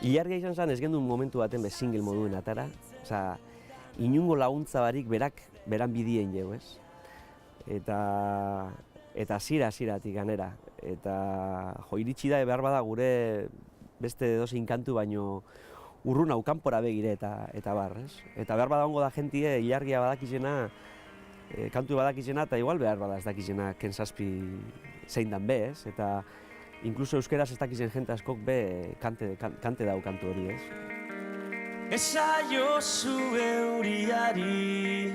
Ilargia izan zen ez gendun momentu baten bez single moduen atara. Osa, inungo laguntza barik beran bidien jau, ez? Eta hasieratik ganera. Eta iritsi da behar bada gure beste edozein kantu baino urrun hau kanpora begire eta bar, ez? Eta behar bada ongo da jentie Ilargia badakizena, kantu badakizena eta igual behar bada ez dakizena Ken Zazpi zein dan be, ez? Eta inkluso euskeraz ez dakizen jente askok be kante dau kantu hori, ez? Esaiozu euriari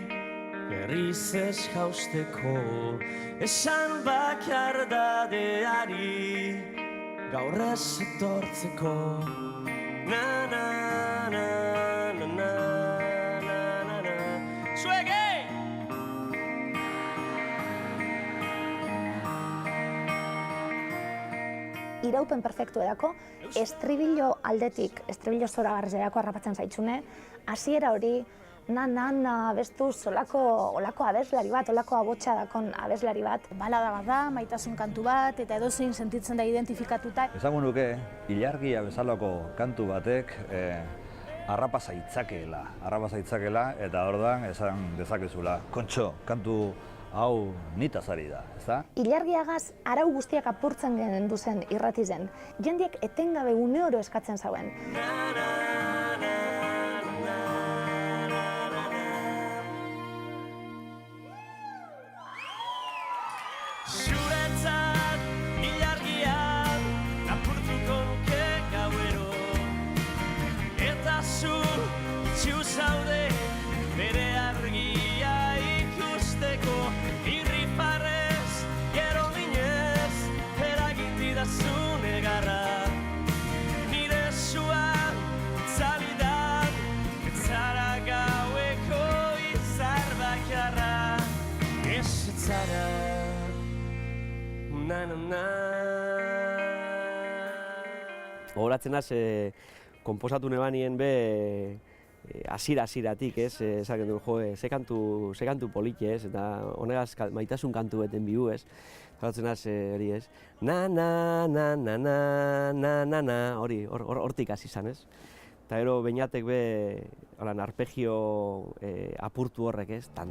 berriz ez jausteko, esan bakardadeari gaur ez etortzeko. Na na na na na na na. Zuege! Iraupen perfektu edako, estribillo aldetik, estribillo zoragarriz edako harrapatzen zaitzune, hasiera hori, na bestuz olako abeslari bat, olako abotsa dakon abeslari bat. Balada bat da, maitasun kantu bat, eta edozein sentitzen da identifikatuta. Esango nuke, Ilargia bezalako kantu batek harrapa zaitzakeela, eta ordan esan dezakezula, kontxo, kantu hau nitaz ari da, ezta? Ilargiagaz arau guztiak apurtzen gendu zen irrati zen. Jendiek etengabe une oro eskatzen zauen. Zuretzat Ilargia apurtuko nuke gauero, eta zu itxu zaude bere argia ikusteko, irrifarrez, gero minez, eragintidazun egarra. Nire zua itzalidan, etzara gaueko izar bakarra, ez etzara. Gogoratzen az, konposatu nebanien be hasieratik, ez? Esaten du, jo, ze kantu politxe, ez? Eta honegaz maitasun kantu beten bihu, ez? Gogoratzen az, hori, ez? Na, hori, hortik hasi izan, ez? Eta gero beinatek be, arpegio apurtu horrek, ez? Tan.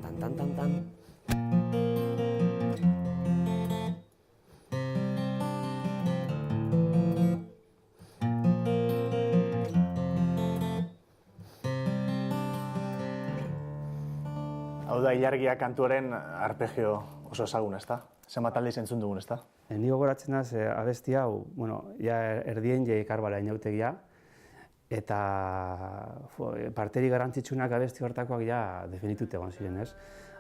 Hau da, Ilargia kantuaren arpegio oso ezagun, ezta? Zenbat aldiz entzun dugun, ezta? Ni gogoratzen naz abesti hau, ja erdien jai karbala inautegia, eta parteri garrantzitsunak abesti hortakoak ja definitute egon ziren, ez?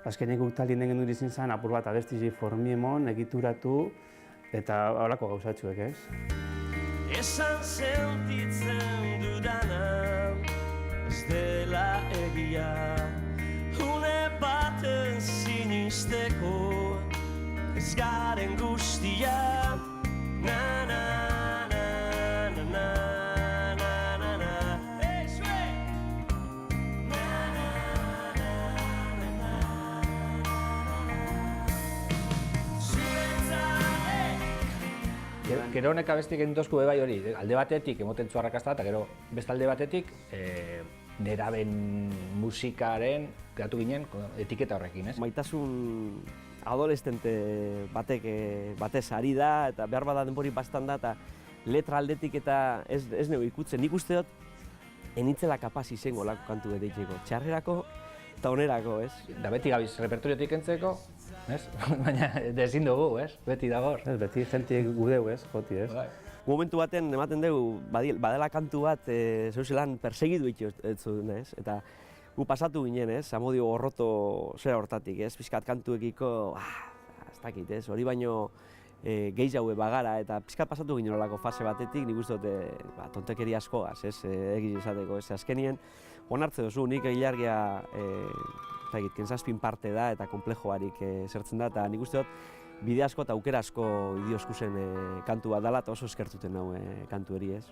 Azkenik guk talien den gendu izin zen, apur bat abesti formiemon, egituratu, eta horako gauzatxuek, ez? Esan sentitzen dudana, ez dela egia, une baten sinisteko, ez garen guztia. Hey, zue! Gero honek abestik egin dozku bai hori, alde batetik emoten zu arrakasta eta gero beste alde batetik neraben musikaren kreatu ginen etiketa horrekin, ez? Maitasun adolescente batez ari da eta behar bada denbori bastan da eta letra aldetik eta ez neu ikutzen. Nik uste dut enitzela kapaz izango lako kantu beteiteko, txarrerako eta onerako, ez? Da beti gabiz repertoriotik entzeko, ez? Baina ezin dugu, ez? Beti dagor. Beti jentiek gudeu, ez? Joti, ez? Momentu baten ematen dugu, badela kantu bat zeuzelan persegidu itxotzen, ez? Eta gu pasatu ginen, ez? Amodio gorroto zera hortatik, ez? Pizkat kantuekiko, ez dakit, ez? Hori baino gehiago bagara eta pizkat pasatu ginen olako fase batetik, nik uste dut tontekeri askoaz, ez? Egiz izateko, ez? Azkenien, onartze duzu, nik Ilargia Ken Zazpin parte da eta komplejo barik zertzen da, eta nik uste dut bide asko eta aukera asko idioskuzen kantu bat dela eta oso eskertuten nau kantu hori, ez?